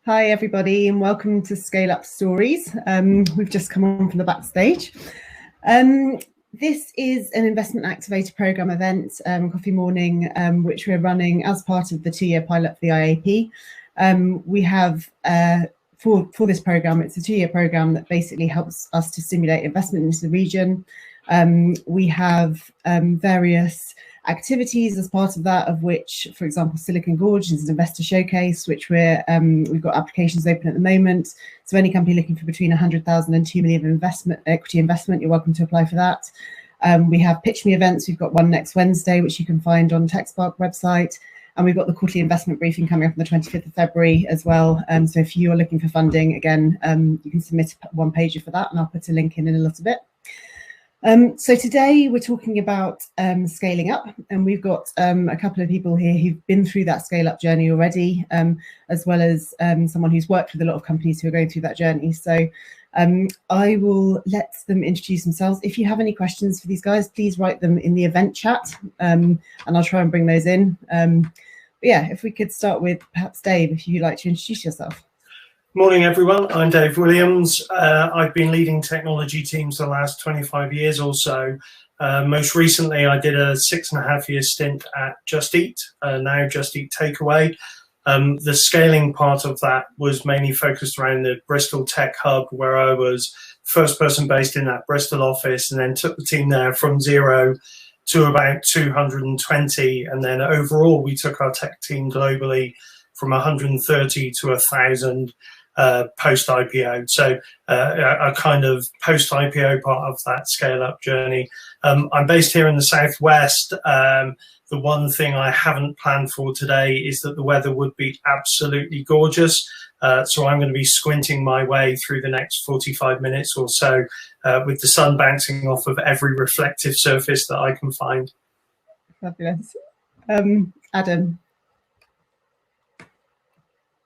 Hi everybody and welcome to Scale Up Stories. We've just come on from the backstage. This is an investment activator program event, coffee morning, which we're running as part of the 2-year pilot for the IAP. We have, for this program, it's a 2-year program that basically helps us to stimulate investment into the region. We have various activities as part of that, of which, for example, Silicon Gorge is an investor showcase, which we've got applications open at the moment. So any company looking for between 100,000 and 2 million of equity investment, you're welcome to apply for that. We have Pitch Me events. We've got one next Wednesday, which you can find on TechSpark website. And we've got the quarterly investment briefing coming up on the 25th of February as well. So if you're looking for funding, again, you can submit a one-pager for that, and I'll put a link in a little bit. So today we're talking about scaling up, and we've got a couple of people here who've been through that scale up journey already, as well as someone who's worked with a lot of companies who are going through that journey. So I will let them introduce themselves. If you have any questions for these guys, please write them in the event chat, and I'll try and bring those in. But yeah, if we could start with perhaps Dave, if you'd like to introduce yourself. Morning, everyone. I'm Dave Williams. I've been leading technology teams for the last 25 years or so. Most recently, I did a 6.5-year stint at Just Eat, now Just Eat Takeaway. The scaling part of that was mainly focused around the Bristol Tech Hub, where I was first person based in that Bristol office, and then took the team there from 0 to about 220. And then overall, we took our tech team globally from 130 to 1,000. Post-IPO, so a kind of post-IPO part of that scale-up journey. I'm based here in the southwest. The one thing I haven't planned for today is that the weather would be absolutely gorgeous, so I'm going to be squinting my way through the next 45 minutes or so with the sun bouncing off of every reflective surface that I can find. Fabulous. Adam,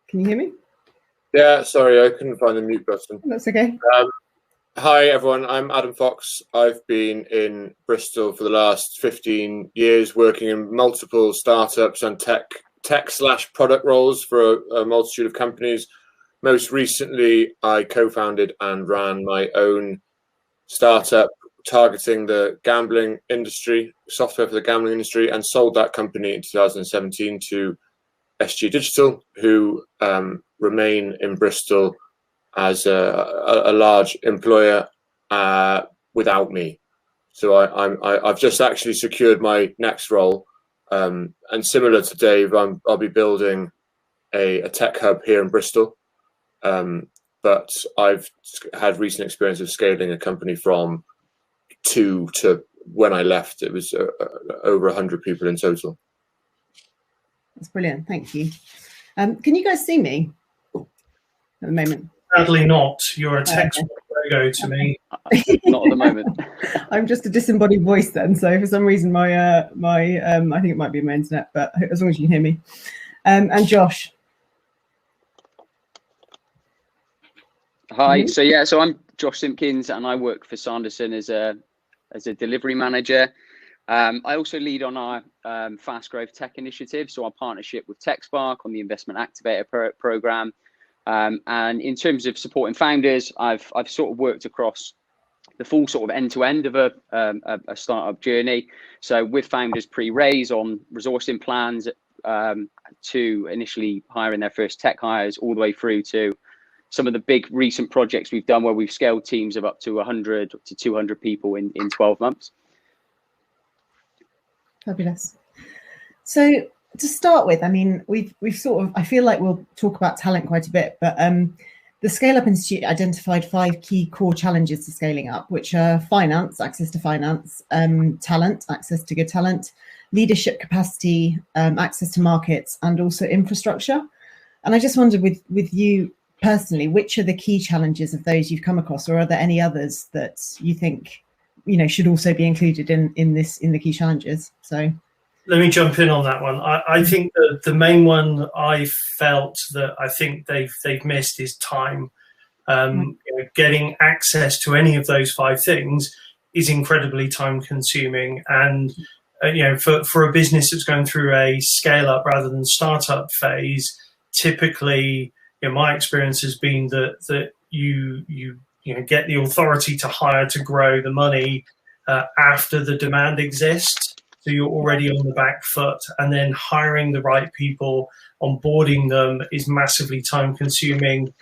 can you hear me? Yeah, sorry, I couldn't find the mute button. That's okay. Hi, everyone. I'm Adam Fox. I've been in Bristol for the last 15 years, working in multiple startups and tech/product roles for a multitude of companies. Most recently, I co-founded and ran my own startup targeting the gambling industry, software for the gambling industry, and sold that company in 2017 to SG Digital, who remain in Bristol as a large employer without me. So I've just actually secured my next role, and similar to Dave, I'll be building a tech hub here in Bristol, but I've had recent experience of scaling a company from 2 to, when I left, it was over 100 people in total. That's brilliant. Thank you. Can you guys see me at the moment? Sadly not. You're a text logo to me. Not at the moment. I'm just a disembodied voice then. So for some reason, I think it might be my internet, but as long as you can hear me. And Josh. Hi. So I'm Josh Simpkins, and I work for Sanderson as a delivery manager. I also lead on our fast growth tech initiative, so our partnership with TechSpark on the investment activator program. And in terms of supporting founders, I've sort of worked across the full sort of end to end of a startup journey. So with founders pre-raise on resourcing plans, to initially hiring their first tech hires, all the way through to some of the big recent projects we've done where we've scaled teams of up to 100 to 200 people in 12 months. Fabulous. So to start with, I mean, we've sort of, I feel like we'll talk about talent quite a bit, but the Scale Up Institute identified 5 key core challenges to scaling up, which are finance, access to finance, talent, access to good talent, leadership capacity, access to markets, and also infrastructure. And I just wondered with you personally, which are the key challenges of those you've come across, or are there any others that you think should also be included in the key challenges? So let me jump in on that one. I think the main one I felt that I think they've missed is time. Getting access to any of those 5 things is incredibly time consuming, and for a business that's going through a scale up rather than startup phase, typically my experience has been that you get the authority to hire, to grow the money after the demand exists. So you're already on the back foot, and then hiring the right people, onboarding them is massively time consuming,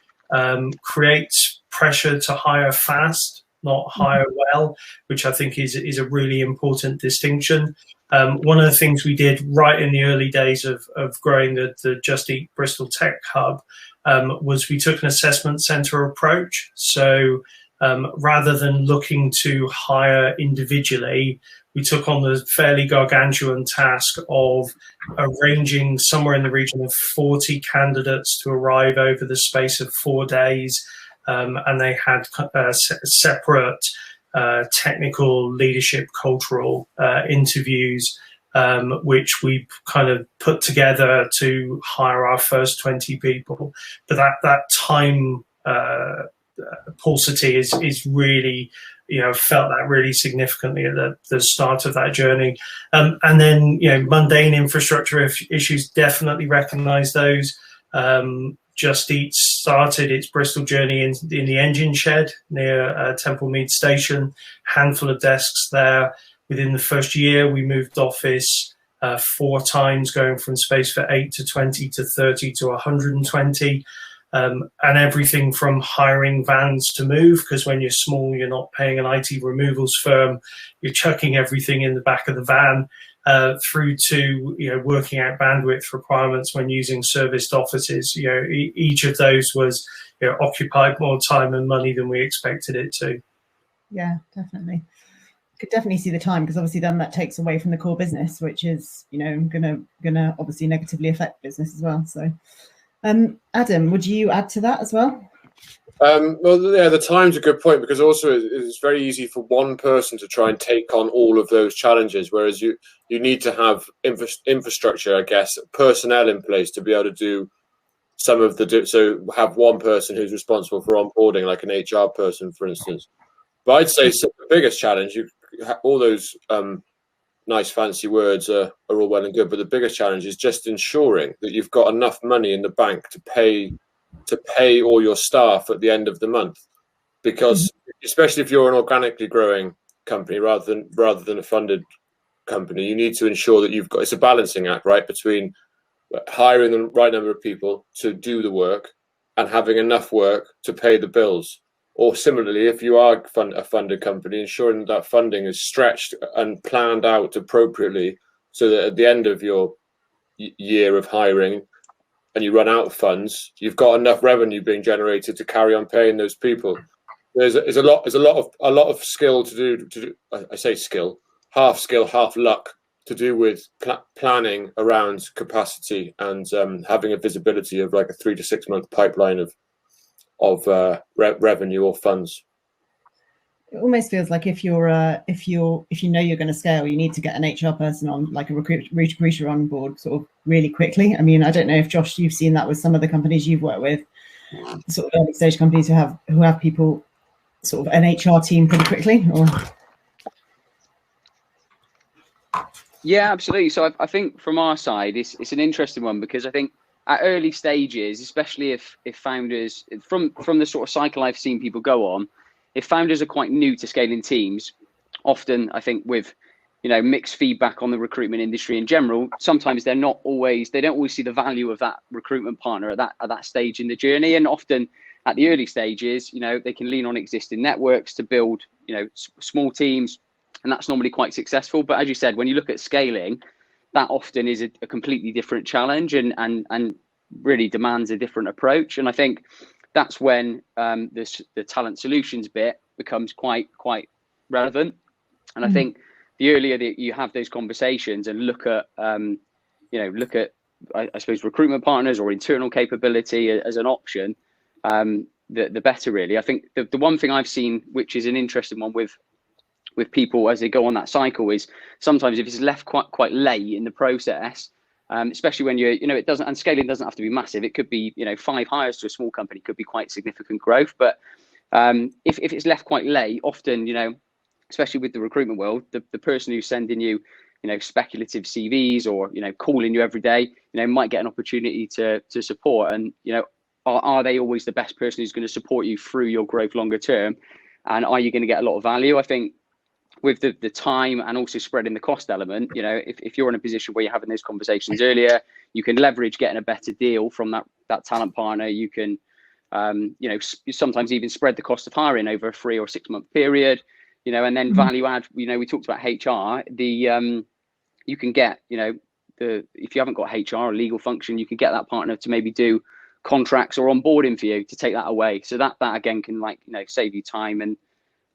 creates pressure to hire fast, not hire well, which I think is a really important distinction. One of the things we did right in the early days of growing the Just Eat Bristol Tech Hub was we took an assessment center approach. So rather than looking to hire individually, we took on the fairly gargantuan task of arranging somewhere in the region of 40 candidates to arrive over the space of 4 days. And they had separate technical, leadership, cultural interviews, which we kind of put together to hire our first 20 people. But that time paucity is really, felt that really significantly at the start of that journey. And then, mundane infrastructure issues, definitely recognize those. Just Eat started its Bristol journey in the engine shed near Temple Mead Station, handful of desks there. Within the first year, we moved office 4 times, going from space for 8 to 20 to 30 to 120. And everything from hiring vans to move, because when you're small, you're not paying an IT removals firm, you're chucking everything in the back of the van, through to working out bandwidth requirements when using serviced offices. Each of those was occupied more time and money than we expected it to. Yeah, definitely. Could definitely see the time, because obviously then that takes away from the core business, which is gonna obviously negatively affect business as well. So Adam, would you add to that as well? Well, yeah, the time's a good point, because also it's very easy for one person to try and take on all of those challenges, whereas you need to have infrastructure, I guess, personnel in place to be able to do some of so have one person who's responsible for onboarding, like an HR person, for instance. But I'd say the biggest challenge, all those nice fancy words are all well and good, but the biggest challenge is just ensuring that you've got enough money in the bank to pay all your staff at the end of the month, because especially if you're an organically growing company rather than a funded company, you need to ensure that it's a balancing act, right, between hiring the right number of people to do the work and having enough work to pay the bills. Or similarly, if you are a funded company, ensuring that funding is stretched and planned out appropriately, so that at the end of your year of hiring and you run out of funds, you've got enough revenue being generated to carry on paying those people. There's a lot of skill to do. I say skill, half luck, to do with planning around capacity and having a visibility of like a 3 to 6 month pipeline of revenue or funds. It almost feels like if you know you're going to scale, you need to get an HR person on, like a recruiter on board, sort of really quickly. I mean, I don't know if Josh, you've seen that with some of the companies you've worked with, sort of early stage companies who have people, sort of an HR team pretty quickly, or. Yeah, absolutely. So I think from our side, it's an interesting one, because I think at early stages, especially if founders, from the sort of cycle I've seen people go on, if founders are quite new to scaling teams, often I think with mixed feedback on the recruitment industry in general, sometimes they don't always see the value of that recruitment partner at that stage in the journey. And often at the early stages, they can lean on existing networks to build small teams, and that's normally quite successful. But as you said, when you look at scaling, that often is a completely different challenge and really demands a different approach. And I think that's when the talent solutions bit becomes quite relevant. And I think the earlier that you have those conversations and look at I suppose recruitment partners or internal capability as an option, the better, really. I think the one thing I've seen, which is an interesting one with people as they go on that cycle, is sometimes if it's left quite late in the process, especially when it doesn't, and scaling doesn't have to be massive. It could be 5 hires to a small company could be quite significant growth. But if it's left quite late, often especially with the recruitment world, the person who's sending you speculative CVs or calling you every day might get an opportunity to support. And are they always the best person who's going to support you through your growth longer term? And are you going to get a lot of value? I think with the time and also spreading the cost element, you know, if you're in a position where you're having those conversations earlier, you can leverage getting a better deal from that talent partner. You can, you know, sometimes even spread the cost of hiring over a 3 or 6 month period, you know, and then value add. You know, we talked about HR. You can get, you know, if you haven't got HR or legal function, you can get that partner to maybe do contracts or onboarding for you to take that away. So that again can, like, you know, save you time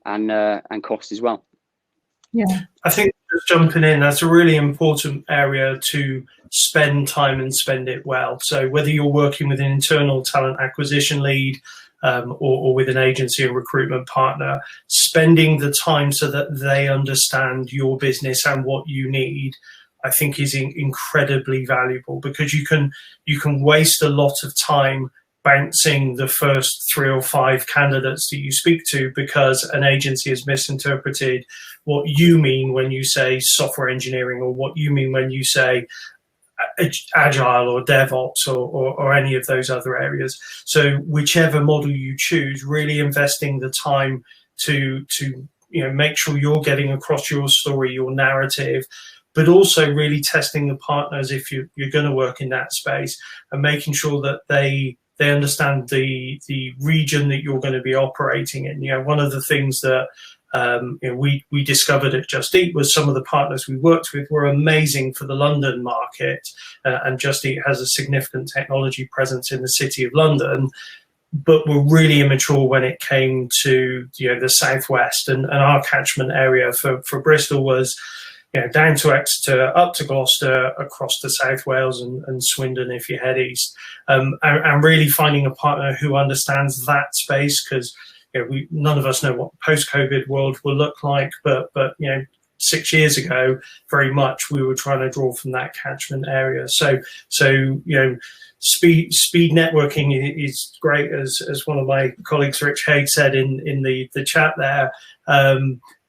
and cost as well. Yeah, I think just jumping in, that's a really important area to spend time and spend it well. So whether you're working with an internal talent acquisition lead or with an agency or recruitment partner, spending the time so that they understand your business and what you need, I think is incredibly valuable, because you can waste a lot of time bouncing the first 3 or 5 candidates that you speak to because an agency has misinterpreted what you mean when you say software engineering, or what you mean when you say agile or DevOps or any of those other areas. So whichever model you choose, really investing the time to you know, make sure you're getting across your story, your narrative, but also really testing the partners if you're going to work in that space, and making sure that they understand the region that you're going to be operating in. You know, one of the things that you know, we discovered at Just Eat was some of the partners we worked with were amazing for the London market, and Just Eat has a significant technology presence in the City of London, but were really immature when it came to, you know, the Southwest, and our catchment area for Bristol was, you know, down to Exeter, up to Gloucester, across to South Wales and Swindon if you head east, and really finding a partner who understands that space, because, you know, none of us know what the post-COVID world will look like, but you know, 6 years ago, very much we were trying to draw from that catchment area. So you know, speed networking is great, as one of my colleagues, Rich Haig, said in the chat there.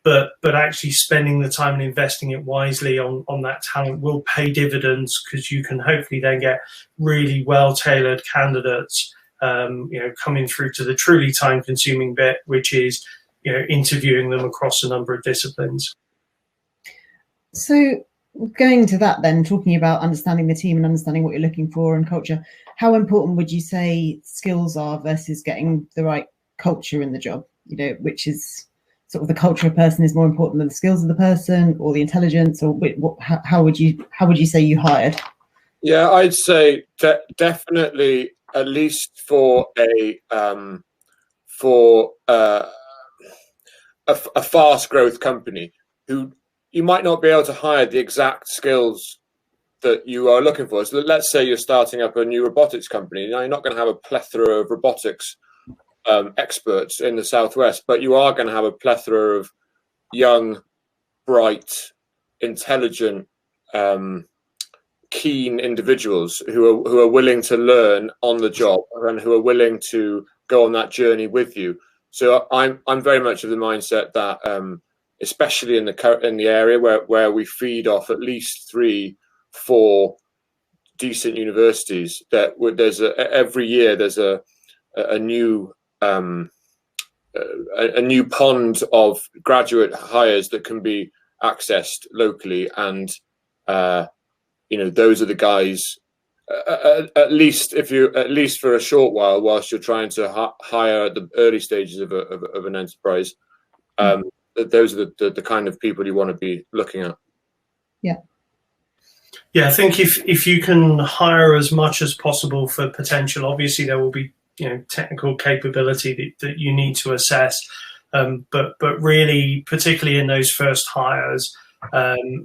But actually spending the time and investing it wisely on that talent will pay dividends, because you can hopefully then get really well-tailored candidates, you know, coming through to the truly time-consuming bit, which is, you know, interviewing them across a number of disciplines. so going to that then, talking about understanding the team and understanding what you're looking for and culture, how important would you say skills are versus getting the right culture in the job? You know, which is sort of the culture of a person is more important than the skills of the person, or the intelligence, or how would you say you hired? Yeah, I'd say definitely, at least for a fast growth company, who you might not be able to hire the exact skills that you are looking for. So let's say you're starting up a new robotics company. Now, you're not going to have a plethora of robotics experts in the Southwest, but you are going to have a plethora of young, bright, intelligent, keen individuals who are willing to learn on the job, and who are willing to go on that journey with you. So I'm very much of the mindset that, especially in the area where we feed off at least 3-4 decent universities, that there's every year there's a new a new pond of graduate hires that can be accessed locally, and you know, those are the guys. At least for a short while, whilst you're trying to hire at the early stages of an enterprise, those are the kind of people you want to be looking at. Yeah, I think if you can hire as much as possible for potential, obviously there will be, you know, technical capability that you need to assess, but really, particularly in those first hires,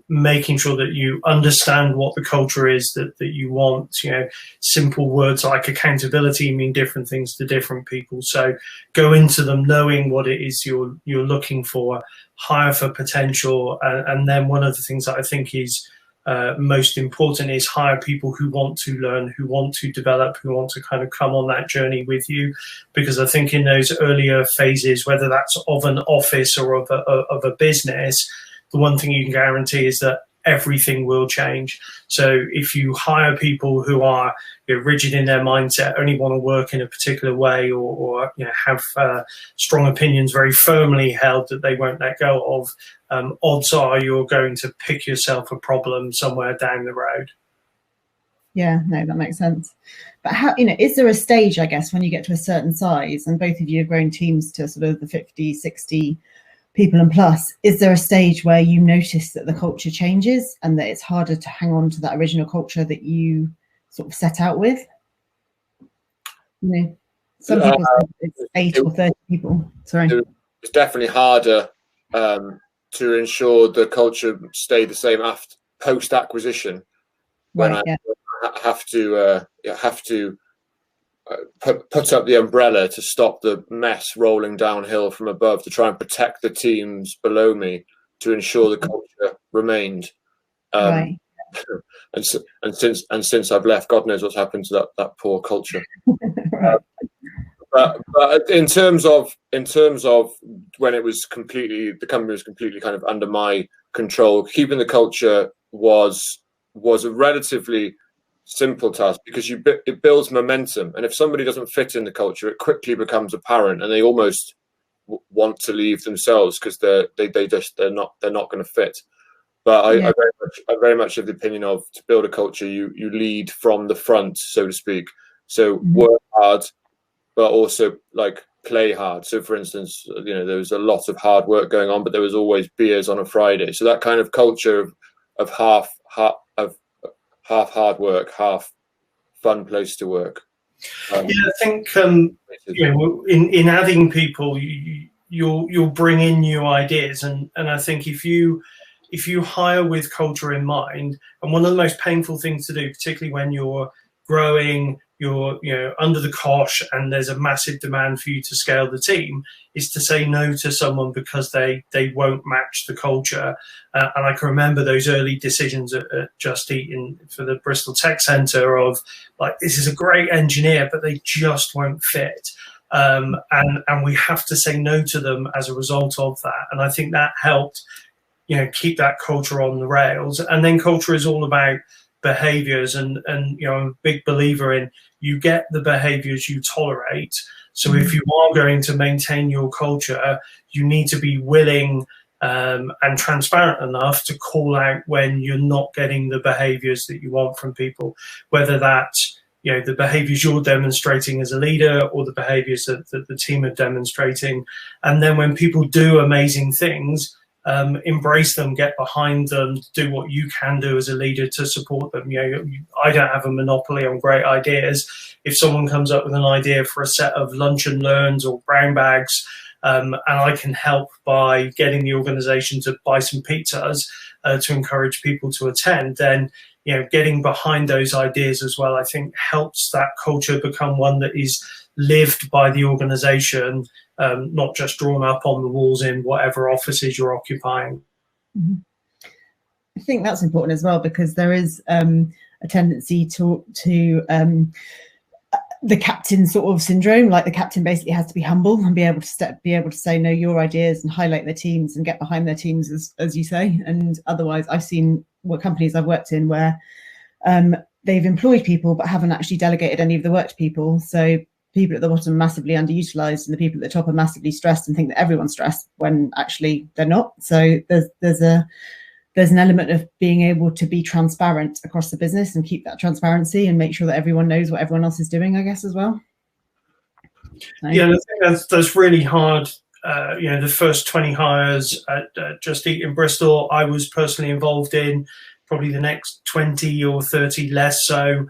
making sure that you understand what the culture is that you want. You know, simple words like accountability mean different things to different people, so go into them knowing what it is you're looking for, hire for potential, and then one of the things that I think is most important is hire people who want to learn, who want to develop, who want to kind of come on that journey with you. Because I think in those earlier phases, whether that's of an office or of a business, the one thing you can guarantee is that everything will change. So if you hire people who are rigid in their mindset, only want to work in a particular way, or have strong opinions very firmly held that they won't let go of, odds are you're going to pick yourself a problem somewhere down the road. Yeah, no, that makes sense. But how, is there a stage, I guess, when you get to a certain size, and both of you have grown teams to sort of the 50, 60 people and plus, is there a stage where you notice that the culture changes and that it's harder to hang on to that original culture that you sort of set out with? Some people say it's 8 or 30 people. Sorry. It's definitely harder to ensure the culture stay the same after post-acquisition. When I have to put up the umbrella to stop the mess rolling downhill from above, to try and protect the teams below me, to ensure the culture remained. Right. And since I've left, God knows what's happened to that poor culture. Right. But in terms of when it was the company was completely kind of under my control, keeping the culture was a relatively simple task, because it builds momentum, and if somebody doesn't fit in the culture, it quickly becomes apparent, and they almost want to leave themselves because they're not going to fit. But I very much have the opinion of, to build a culture, you lead from the front, so to speak. So work hard, but also like play hard. So for instance, there was a lot of hard work going on, but there was always beers on a Friday. So that kind of culture of half hard work, half fun place to work. I think in adding people, you'll bring in new ideas, and I think if you hire with culture in mind, and one of the most painful things to do, particularly when you're growing, you're under the cosh and there's a massive demand for you to scale the team, is to say no to someone because they won't match the culture. And I can remember those early decisions at Just Eat for the Bristol Tech Centre of, like, this is a great engineer, but they just won't fit. And we have to say no to them as a result of that. And I think that helped, keep that culture on the rails. And then culture is all about behaviors, and I'm a big believer in, you get the behaviors you tolerate. So if you are going to maintain your culture, you need to be willing and transparent enough to call out when you're not getting the behaviors that you want from people, whether that's the behaviors you're demonstrating as a leader or the behaviors that the team are demonstrating. And then when people do amazing things, embrace them, get behind them, do what you can do as a leader to support them. I don't have a monopoly on great ideas. If someone comes up with an idea for a set of lunch and learns or brown bags, and I can help by getting the organization to buy some pizzas to encourage people to attend, then getting behind those ideas as well, I think helps that culture become one that is lived by the organization, not just drawn up on the walls in whatever offices you're occupying. I think that's important as well, because there is a tendency to the captain sort of syndrome. Like, the captain basically has to be humble and be able to say no, your ideas, and highlight their teams and get behind their teams, as you say. And otherwise, I've seen companies I've worked in where they've employed people but haven't actually delegated any of the work to people. So people at the bottom are massively underutilized, and the people at the top are massively stressed and think that everyone's stressed when actually they're not. So there's an element of being able to be transparent across the business and keep that transparency and make sure that everyone knows what everyone else is doing, I guess, as well. Yeah, I think that's really hard. The first 20 hires at Just Eat in Bristol, I was personally involved in. Probably the next 20 or 30 less so.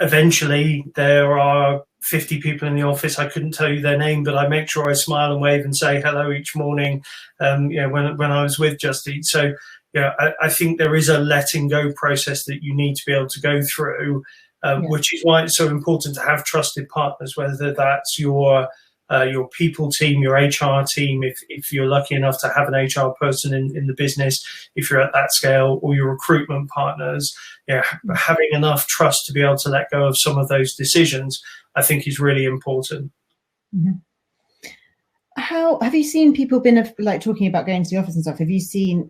Eventually, there are 50 people in the office. I couldn't tell you their name, but I make sure I smile and wave and say hello each morning. When I was with Just Eat, so I think there is a letting go process that you need to be able to go through, which is why it's so important to have trusted partners, whether that's your people team, your HR team, if you're lucky enough to have an HR person in the business, if you're at that scale, or your recruitment partners. Having enough trust to be able to let go of some of those decisions, I think, is really important. how have you seen people been like talking about going to the office and stuff?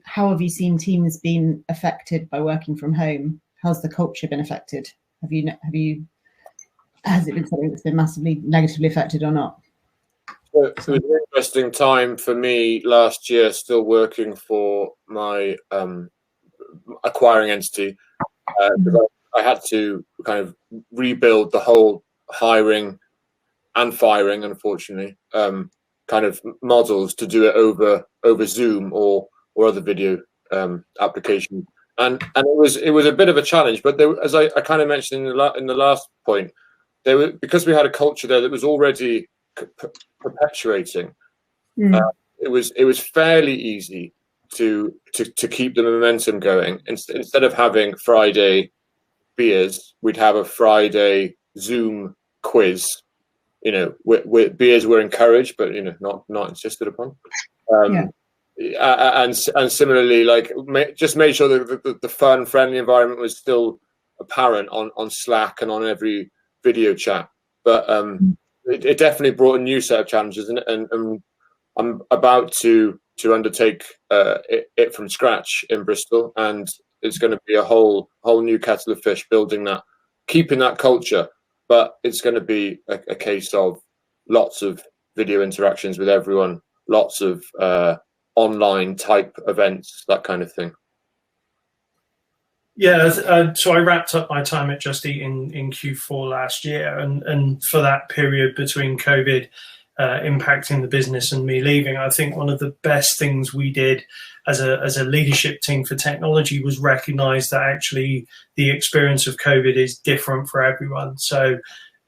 How have you seen teams been affected by working from home? How's the culture been affected? Has it been something that's been massively negatively affected or not? So it was an interesting time for me last year, still working for my acquiring entity, because I had to kind of rebuild the whole hiring and firing, unfortunately, kind of models to do it over Zoom or other video applications, and it was a bit of a challenge. But there, as I kind of mentioned in the last point, because we had a culture there that was already perpetuating. It was fairly easy to keep the momentum going. Instead of having Friday beers, we'd have a Friday Zoom quiz. You know, where beers were encouraged, but not insisted upon. And similarly, like just made sure that the fun, friendly environment was still apparent on Slack and on every video chat. But it definitely brought a new set of challenges, and I'm about to undertake it from scratch in Bristol, and it's going to be a whole new kettle of fish, building that, keeping that culture. But it's going to be a case of lots of video interactions with everyone, lots of online type events, that kind of thing. Yeah, so I wrapped up my time at Just Eat in Q4 last year, and for that period between COVID impacting the business and me leaving, I think one of the best things we did as a leadership team for technology was recognize that actually the experience of COVID is different for everyone. So,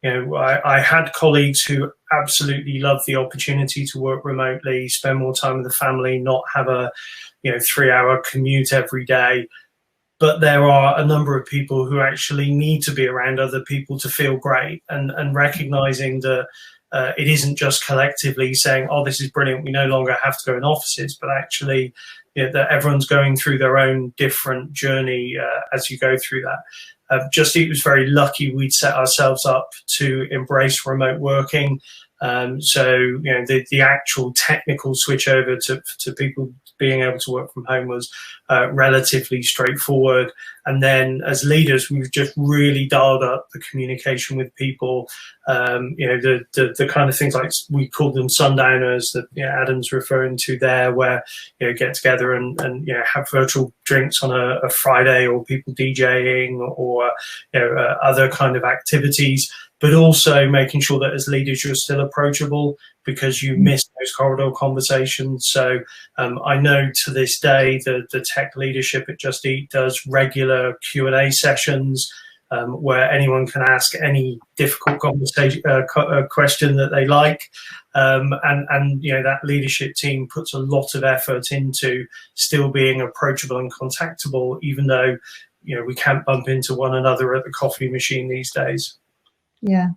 I had colleagues who absolutely loved the opportunity to work remotely, spend more time with the family, not have a 3-hour commute every day. But there are a number of people who actually need to be around other people to feel great, and recognizing that it isn't just collectively saying, oh, this is brilliant, we no longer have to go in offices, but actually that everyone's going through their own different journey as you go through that. Just Eat was very lucky we'd set ourselves up to embrace remote working. So the actual technical switch over to people being able to work from home was relatively straightforward. And then as leaders, we've just really dialed up the communication with people. The kind of things like we call them sundowners that Adam's referring to there, where get together and have virtual drinks on a Friday, or people DJing, or other kind of activities. But also making sure that as leaders you're still approachable, because you miss those corridor conversations. So I know to this day the tech leadership at Just Eat does regular Q&A sessions where anyone can ask any difficult conversation question that they like. And that leadership team puts a lot of effort into still being approachable and contactable, even though we can't bump into one another at the coffee machine these days. Yeah,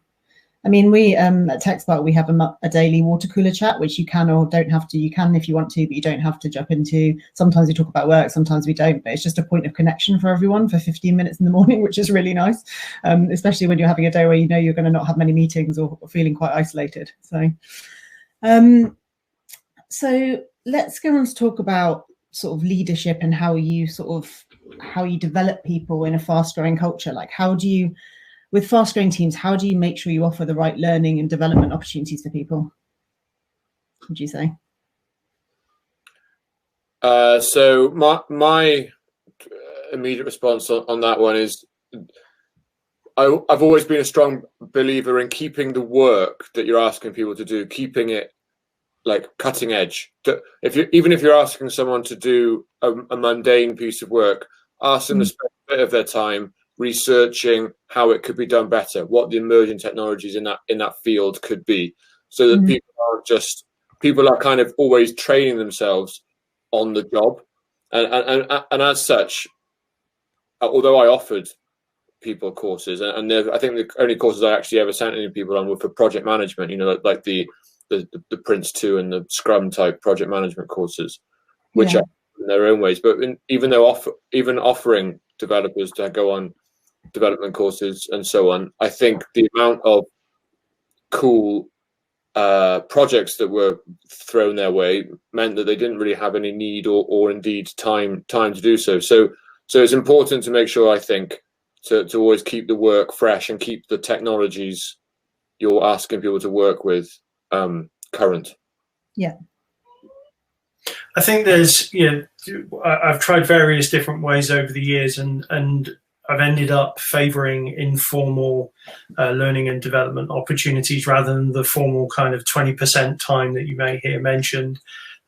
I mean, we at TechSpark, we have a daily water cooler chat, which you can or don't have to. You can if you want to, but you don't have to jump into. Sometimes we talk about work, sometimes we don't, but it's just a point of connection for everyone for 15 minutes in the morning, which is really nice, especially when you're having a day where you're going to not have many meetings or feeling quite isolated. So let's go on to talk about sort of leadership and how you develop people in a fast-growing culture. Like, with fast-growing teams, how do you make sure you offer the right learning and development opportunities for people? What would you say? So my immediate response on that one is, I've always been a strong believer in keeping the work that you're asking people to do, keeping it like cutting edge. Even if you're asking someone to do a mundane piece of work, ask them to spend a bit of their time researching how it could be done better, what the emerging technologies in that field could be, so that people are kind of always training themselves on the job. And as such, although I offered people courses, and I think the only courses I actually ever sent any people on were for project management, like the Prince 2 and the Scrum type project management courses, which are in their own ways. But even offering developers to go on development courses and so on, I think the amount of cool projects that were thrown their way meant that they didn't really have any need or indeed time to do so. So it's important to make sure, I think, to always keep the work fresh and keep the technologies you're asking people to work with current. Yeah. I think there's, I've tried various different ways over the years, and I've ended up favouring informal learning and development opportunities rather than the formal kind of 20% time that you may hear mentioned.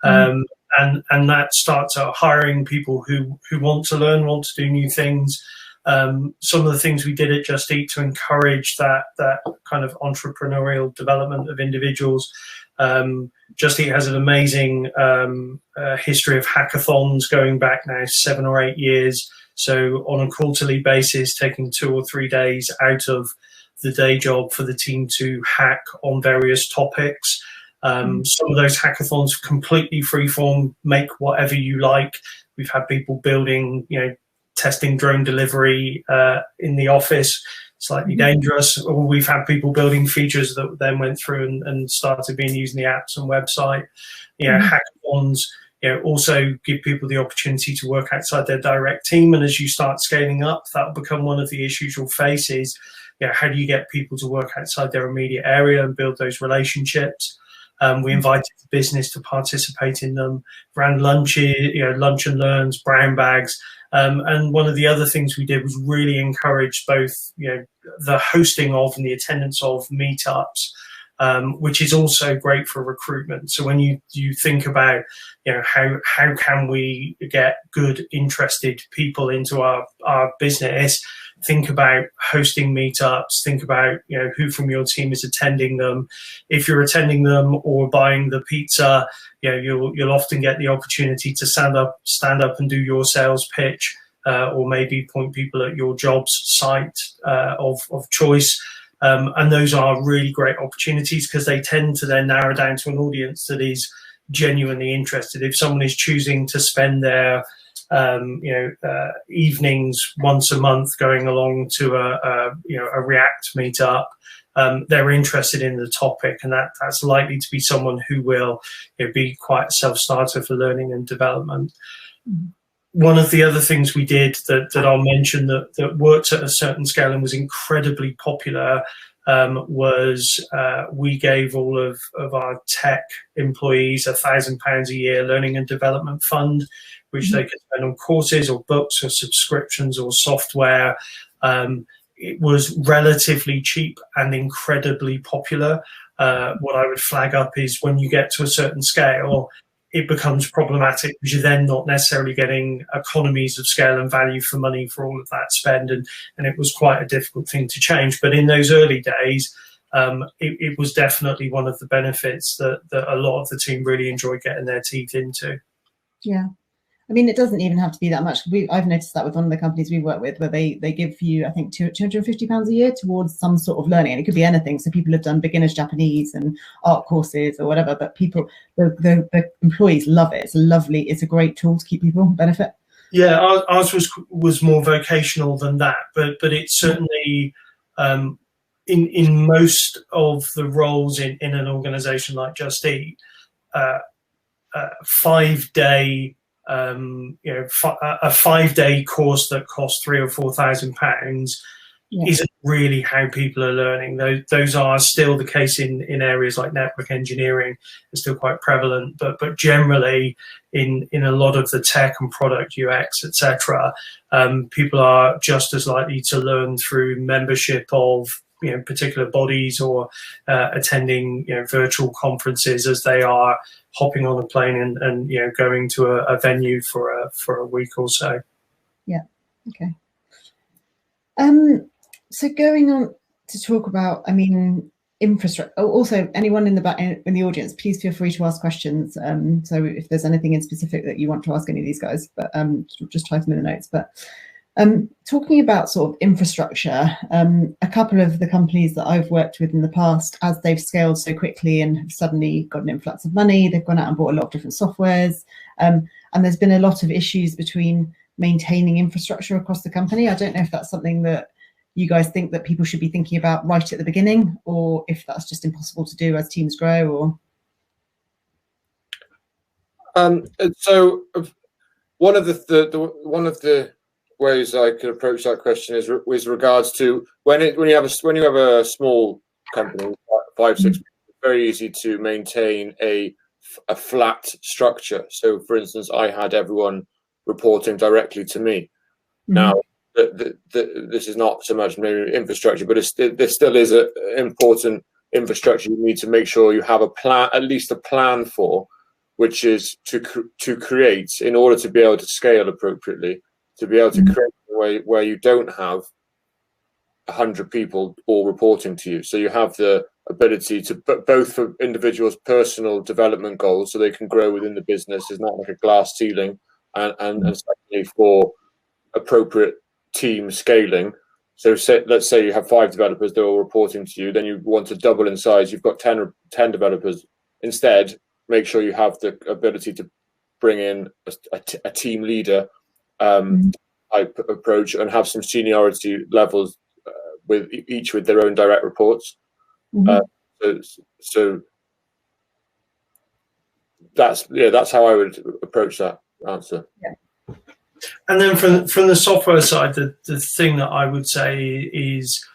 And that starts out hiring people who want to learn, want to do new things. Some of the things we did at Just Eat to encourage that kind of entrepreneurial development of individuals. Just Eat has an amazing history of hackathons going back now 7 or 8 years. So on a quarterly basis, taking 2 or 3 days out of the day job for the team to hack on various topics. Some of those hackathons completely freeform, make whatever you like. We've had people building, testing drone delivery in the office, slightly dangerous. Or we've had people building features that then went through and started being used in the apps and website. Hackathons, also give people the opportunity to work outside their direct team. And as you start scaling up, that'll become one of the issues you'll face is, how do you get people to work outside their immediate area and build those relationships? We invited the business to participate in them, ran lunches, lunch and learns, brown bags. And one of the other things we did was really encourage both, the hosting of and the attendance of meetups, which is also great for recruitment. So when you think about, how can we get good, interested people into our business, think about hosting meetups, think about, who from your team is attending them. If you're attending them or buying the pizza, you'll often get the opportunity to stand up and do your sales pitch, or maybe point people at your jobs site of choice. And those are really great opportunities because they tend to then narrow down to an audience that is genuinely interested. If someone is choosing to spend their evenings once a month going along to a React meetup, they're interested in the topic, and that's likely to be someone who will be quite a self-starter for learning and development. One of the other things we did that I'll mention that worked at a certain scale and was incredibly popular was we gave all of our tech employees £1,000 a year learning and development fund, which they could spend on courses or books or subscriptions or software. It was relatively cheap and incredibly popular. What I would flag up is when you get to a certain scale, it becomes problematic because you're then not necessarily getting economies of scale and value for money for all of that spend. And it was quite a difficult thing to change. But in those early days, it was definitely one of the benefits that a lot of the team really enjoyed getting their teeth into. Yeah. I mean, it doesn't even have to be that much. I've noticed that with one of the companies we work with, where they give you, I think, £250 a year towards some sort of learning, and it could be anything. So people have done beginners Japanese and art courses or whatever, but people, the employees love it. It's a great tool to keep people benefit. Yeah, ours was more vocational than that, but it's certainly in most of the roles in an organisation like Just Eat, 5-day. A 5-day course that costs £3,000 or £4,000 isn't really how people are learning. Those are still the case in areas like network engineering. It's still quite prevalent, but generally in a lot of the tech and product UX, etc., people are just as likely to learn through membership of particular bodies or attending virtual conferences as they are hopping on a plane and going to a venue for a week or so. Yeah. Okay. So going on to talk about, infrastructure. Also, anyone in the audience, please feel free to ask questions. So if there's anything in specific that you want to ask any of these guys, but just type them in the notes. But talking about sort of infrastructure, a couple of the companies that I've worked with in the past, as they've scaled so quickly and have suddenly got an influx of money, they've gone out and bought a lot of different softwares, and there's been a lot of issues between maintaining infrastructure across the company. I don't know if that's something that you guys think that people should be thinking about right at the beginning, or if that's just impossible to do as teams grow? Or so one of the ways I can approach that question is with regards to when you have a small company, 5-6 people, it's very easy to maintain a flat structure. So, for instance, I had everyone reporting directly to me. Now, this is not so much maybe infrastructure, but there still is an important infrastructure you need to make sure you have a plan, at least a plan for, which is to create in order to be able to scale appropriately, to be able to create a way where you don't have 100 people all reporting to you. So you have the ability to both for individuals' personal development goals, so they can grow within the business. It's not like a glass ceiling, and secondly for appropriate team scaling. So let's say you have 5 developers, they're all reporting to you, then you want to double in size, you've got 10 developers. Instead, make sure you have the ability to bring in a team leader type approach and have some seniority levels with each with their own direct reports. So that's how I would approach that answer. Yeah. And then from the software side, the thing that I would say is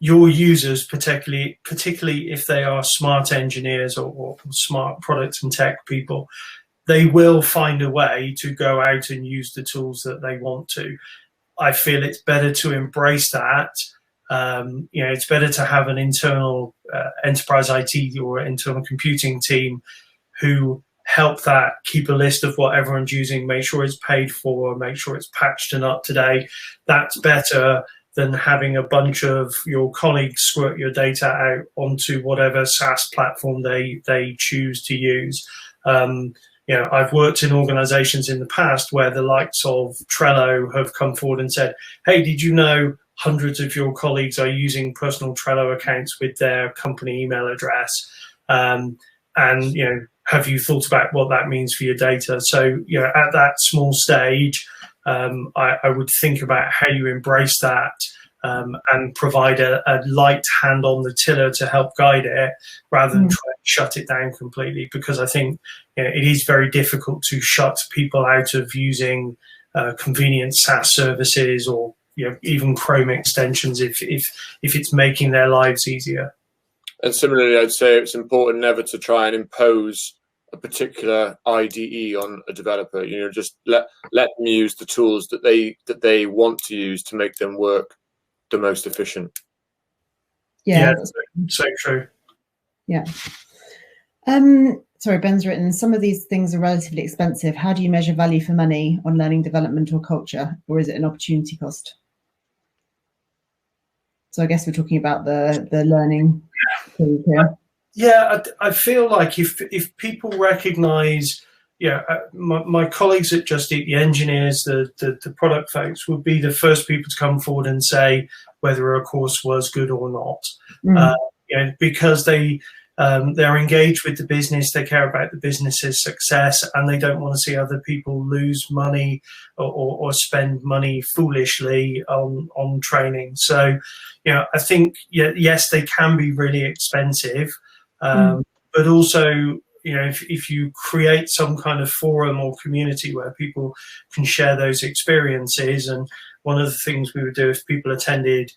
your users, particularly if they are smart engineers or smart product and tech people, they will find a way to go out and use the tools that they want to. I feel it's better to embrace that. It's better to have an internal enterprise IT or internal computing team who help that, keep a list of what everyone's using, make sure it's paid for, make sure it's patched and up to date. That's better than having a bunch of your colleagues squirt your data out onto whatever SaaS platform they choose to use. I've worked in organizations in the past where the likes of Trello have come forward and said, hey, did you know hundreds of your colleagues are using personal Trello accounts with their company email address? Have you thought about what that means for your data? So, at that small stage, I would think about how you embrace that and provide a light hand on the tiller to help guide it rather than try to shut it down completely, because I think it is very difficult to shut people out of using convenient SaaS services or even Chrome extensions if it's making their lives easier. And similarly, I'd say it's important never to try and impose a particular IDE on a developer. Just let them use the tools that they want to use to make them work the most efficient. Yeah, so true. Yeah. Sorry, Ben's written, some of these things are relatively expensive. How do you measure value for money on learning development or culture, or is it an opportunity cost? So I guess we're talking about the learning thing here. Yeah, I feel like if people recognise, my colleagues at Just Eat, the engineers, the product folks, would be the first people to come forward and say whether a course was good or not, because they're engaged with the business, they care about the business's success, and they don't want to see other people lose money or spend money foolishly on training. So, I think yes, they can be really expensive. But also, if you create some kind of forum or community where people can share those experiences, and one of the things we would do if people attended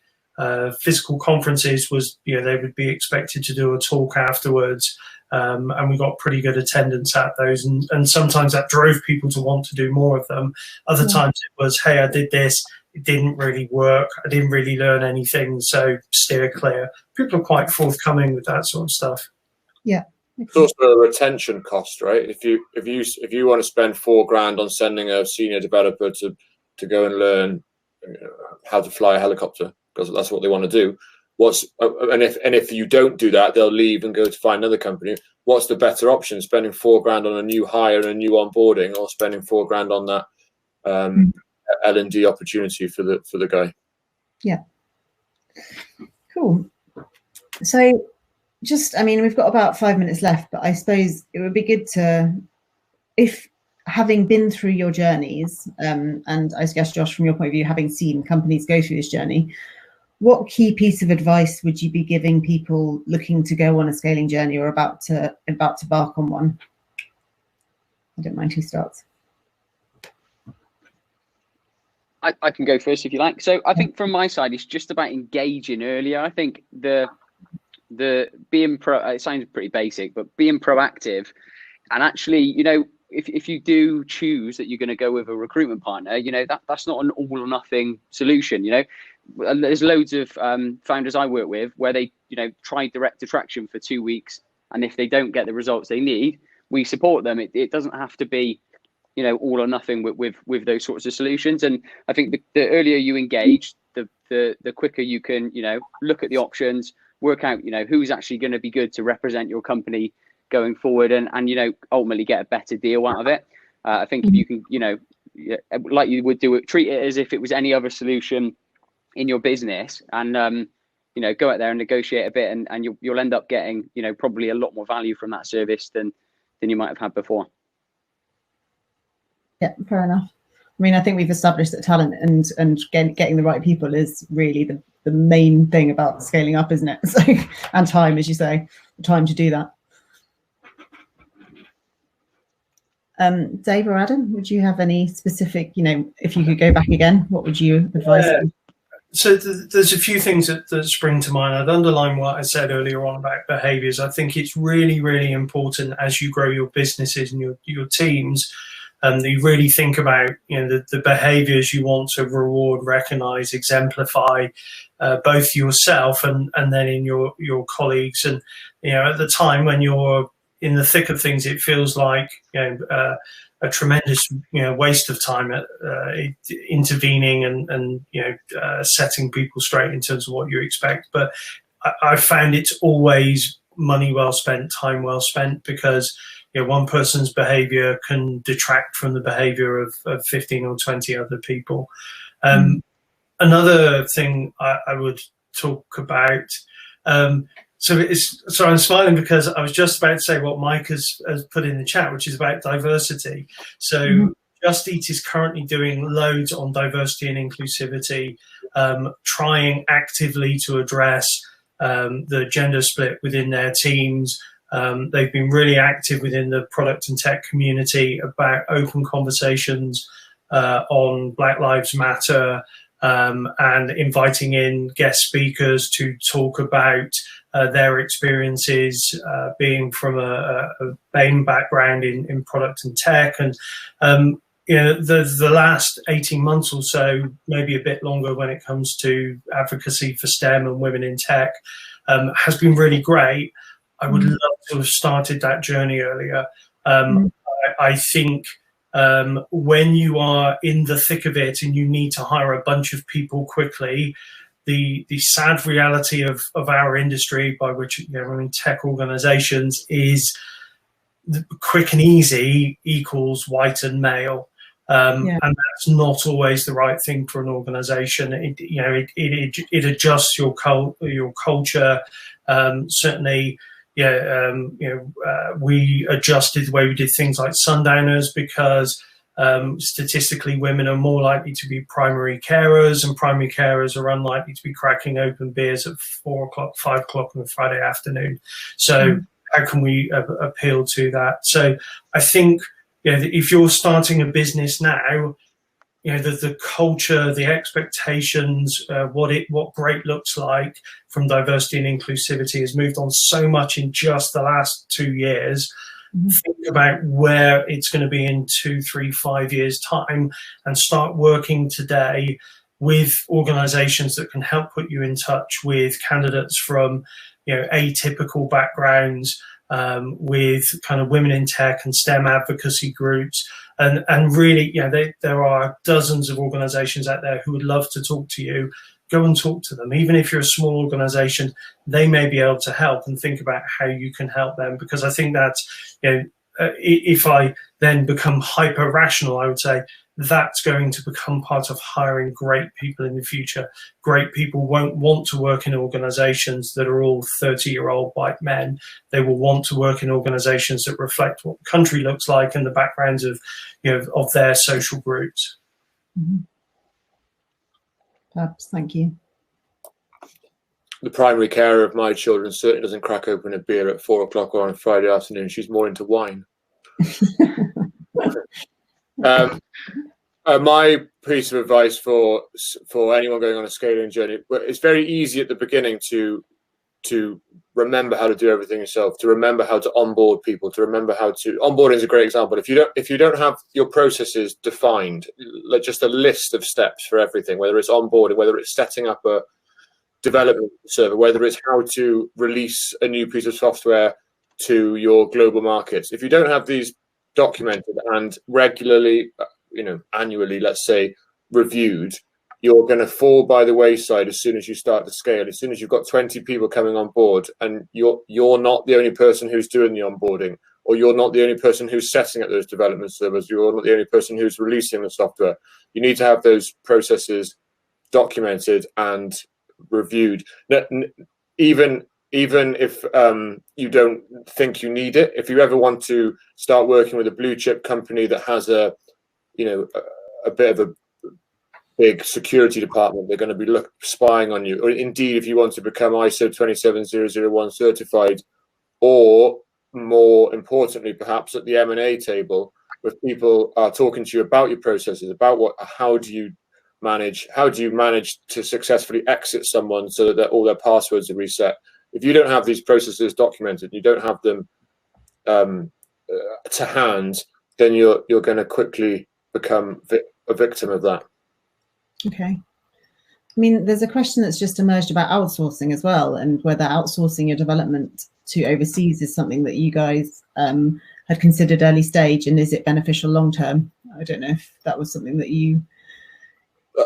physical conferences was, they would be expected to do a talk afterwards, and we got pretty good attendance at those, and sometimes that drove people to want to do more of them. Other times it was, hey, I did this, it didn't really work, I didn't really learn anything, so steer clear. People are quite forthcoming with that sort of stuff. Yeah. It's also a retention cost, right? If you want to spend $4,000 on sending a senior developer to go and learn how to fly a helicopter, because that's what they want to do, if you don't do that, they'll leave and go to find another company. What's the better option? Spending $4,000 on a new hire and a new onboarding, or spending $4,000 on that L&D opportunity for the guy? Yeah. Cool. So we've got about 5 minutes left, but I suppose it would be good to, having been through your journeys, and I guess, Josh, from your point of view, having seen companies go through this journey, what key piece of advice would you be giving people looking to go on a scaling journey or about to embark on one? I don't mind who starts. I can go first if you like. So I think from my side, it's just about engaging earlier. I think the being it sounds pretty basic, but being proactive, and actually, you know, if you do choose that you're going to go with a recruitment partner, you know, that's not an all or nothing solution. You know, there's loads of founders I work with where they, you know, try direct attraction for 2 weeks, and if they don't get the results they need, we support them. It doesn't have to be, you know, all or nothing with those sorts of solutions. And I think the earlier you engage, the quicker you can, you know, look at the options, work out, you know, who's actually going to be good to represent your company going forward, and you know, ultimately get a better deal out of it. I think if you can, you know, like you would do it, treat it as if it was any other solution in your business, and you know, go out there and negotiate a bit, and you'll end up getting, you know, probably a lot more value from that service than you might have had before. Yeah, fair enough. I mean, I think we've established that talent and getting the right people is really the main thing about scaling up, isn't it? So, and time, as you say, time to do that. Dave or Adam, would you have any specific, you know, if you could go back again, what would you advise them? So there's a few things that spring to mind. I'd underline what I said earlier on about behaviours. I think it's really, really important as you grow your businesses and your teams, that you really think about, you know, the behaviours you want to reward, recognise, exemplify, both yourself and then in your colleagues. And, you know, at the time when you're in the thick of things, it feels like, you know, a tremendous, you know, waste of time at intervening and you know, setting people straight in terms of what you expect. But I found it's always money well spent, time well spent, because, you know, one person's behaviour can detract from the behaviour of 15 or 20 other people. Another thing I would talk about. So I'm smiling because I was just about to say what Mike has put in the chat, which is about diversity. So Just Eat is currently doing loads on diversity and inclusivity, trying actively to address the gender split within their teams. They've been really active within the product and tech community about open conversations on Black Lives Matter, and inviting in guest speakers to talk about their experiences, being from a BAME background in product and tech. And you know, the last 18 months or so, maybe a bit longer when it comes to advocacy for STEM and women in tech, has been really great. I would love to have started that journey earlier. I think when you are in the thick of it and you need to hire a bunch of people quickly, the sad reality of our industry, by which, you know, I mean tech organizations, is quick and easy equals white and male. And that's not always the right thing for an organization. It adjusts your culture. Certainly, we adjusted the way we did things like sundowners because statistically women are more likely to be primary carers, and primary carers are unlikely to be cracking open beers at 4 o'clock, 5 o'clock on a Friday afternoon. So how can we appeal to that? So I think, you know, if you're starting a business now, you know, the culture, the expectations, what great looks like from diversity and inclusivity has moved on so much in just the last 2 years. Think about where it's going to be in 2, 3, 5 years' time, and start working today with organizations that can help put you in touch with candidates from, you know, atypical backgrounds, with kind of women in tech and STEM advocacy groups. And really, you know, there are dozens of organizations out there who would love to talk to you. Go and talk to them. Even if you're a small organization, they may be able to help, and think about how you can help them. Because I think that, you know, if I then become hyper rational, I would say that's going to become part of hiring great people in the future. Great people won't want to work in organizations that are all 30-year-old white men. They will want to work in organizations that reflect what the country looks like and the backgrounds of, of their social groups. Perhaps, thank you. The primary carer of my children certainly doesn't crack open a beer at 4 o'clock on a Friday afternoon. She's more into wine. My piece of advice for anyone going on a scaling journey, it's very easy at the beginning to remember how to do everything yourself, to remember how to onboard people, to remember how to onboarding is a great example. If you don't have your processes defined, like just a list of steps for everything, whether it's onboarding, whether it's setting up a development server, whether it's how to release a new piece of software to your global markets, if you don't have these documented and regularly, annually, let's say, reviewed, you're going to fall by the wayside as soon as you start to scale. As soon as you've got 20 people coming on board and you're not the only person who's doing the onboarding, or you're not the only person who's setting up those development servers, you're not the only person who's releasing the software. You need to have those processes documented and reviewed. Even if you don't think you need it, if you ever want to start working with a blue chip company that has a bit of a big security department, they're going to be spying on you. Or indeed, if you want to become ISO 27001 certified, or more importantly, perhaps at the M&A table, where people are talking to you about your processes, about how do you manage to successfully exit someone so that all their passwords are reset. If you don't have these processes documented, you don't have them to hand, then you're going to quickly become a victim of that. Okay. I mean, there's a question that's just emerged about outsourcing as well, and whether outsourcing your development to overseas is something that you guys had considered early stage, and is it beneficial long term? I don't know if that was something that you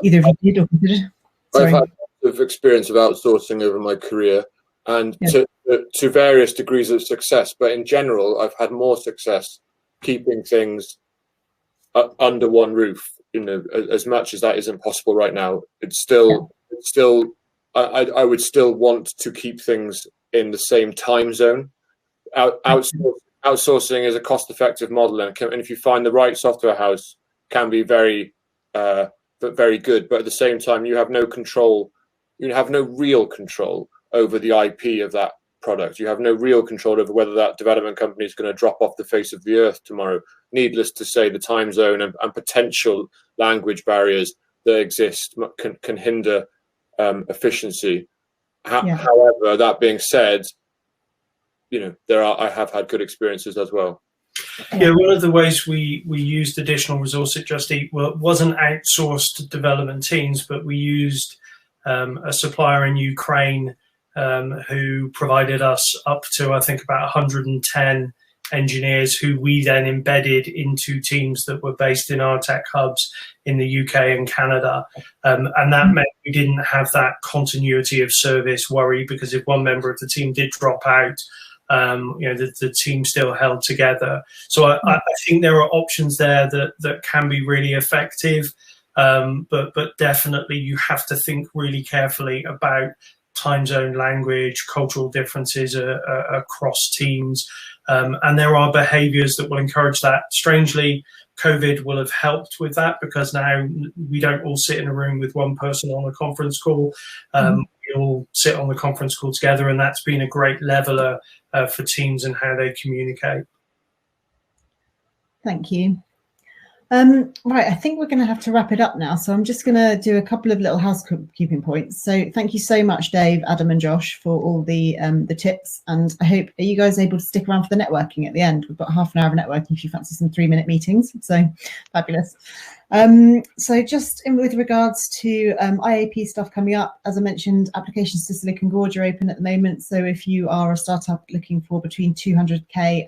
either of you did or considered. Sorry. I've had lots of experience of outsourcing over my career, and to various degrees of success, but in general, I've had more success keeping things under one roof. As much as that isn't possible right now, I would still want to keep things in the same time zone. Outsourcing is a cost-effective model, and if you find the right software house, can be very good. But at the same time, you have no control. You have no real control over the IP of that product. You have no real control over whether that development company is going to drop off the face of the earth tomorrow. Needless to say, the time zone and potential language barriers that exist can hinder efficiency. However, that being said, I have had good experiences as well. Yeah, one of the ways we used additional resource at Just Eat wasn't outsourced development teams, but we used a supplier in Ukraine who provided us up to, I think, about 110 engineers who we then embedded into teams that were based in our tech hubs in the UK and Canada. And that meant we didn't have that continuity of service worry, because if one member of the team did drop out, the team still held together. So I think there are options there that can be really effective, but definitely you have to think really carefully about time zone, language, cultural differences across teams. And there are behaviors that will encourage that. Strangely, COVID will have helped with that, because now we don't all sit in a room with one person on a conference call. We all sit on the conference call together, and that's been a great leveler for teams and how they communicate. Thank you. Right, I think we're going to have to wrap it up now. So I'm just going to do a couple of little housekeeping points. So thank you so much, Dave, Adam and Josh, for all the tips. And I hope, are you guys able to stick around for the networking at the end? We've got half an hour of networking if you fancy some 3-minute meetings. So fabulous. So just with regards to IAP stuff coming up, as I mentioned, applications to Silicon Gorge are open at the moment. So if you are a startup looking for between 100k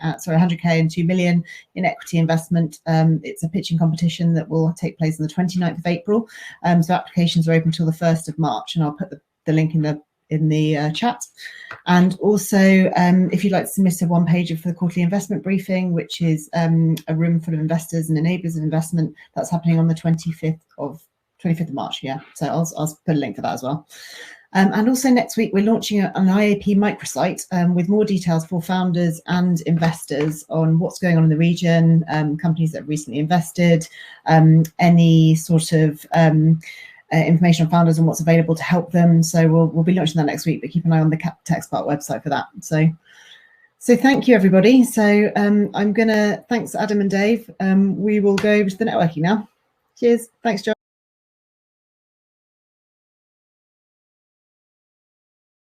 and 2 million in equity investment, it's a pitching competition that will take place on the 29th of April. So applications are open until the 1st of March, and I'll put the link in the in the chat. And also, if you'd like to submit a one-pager for the quarterly investment briefing, which is a room full of investors and enablers of investment, that's happening on the 25th of March. Yeah, so I'll put a link for that as well. And also next week, we're launching an IAP microsite with more details for founders and investors on what's going on in the region, companies that have recently invested, any sort of information on founders and what's available to help them. So we'll be launching that next week, but keep an eye on the TechSpark website for that. So thank you, everybody. So thanks Adam and Dave. We will go over to the networking now. Cheers. Thanks, Josh.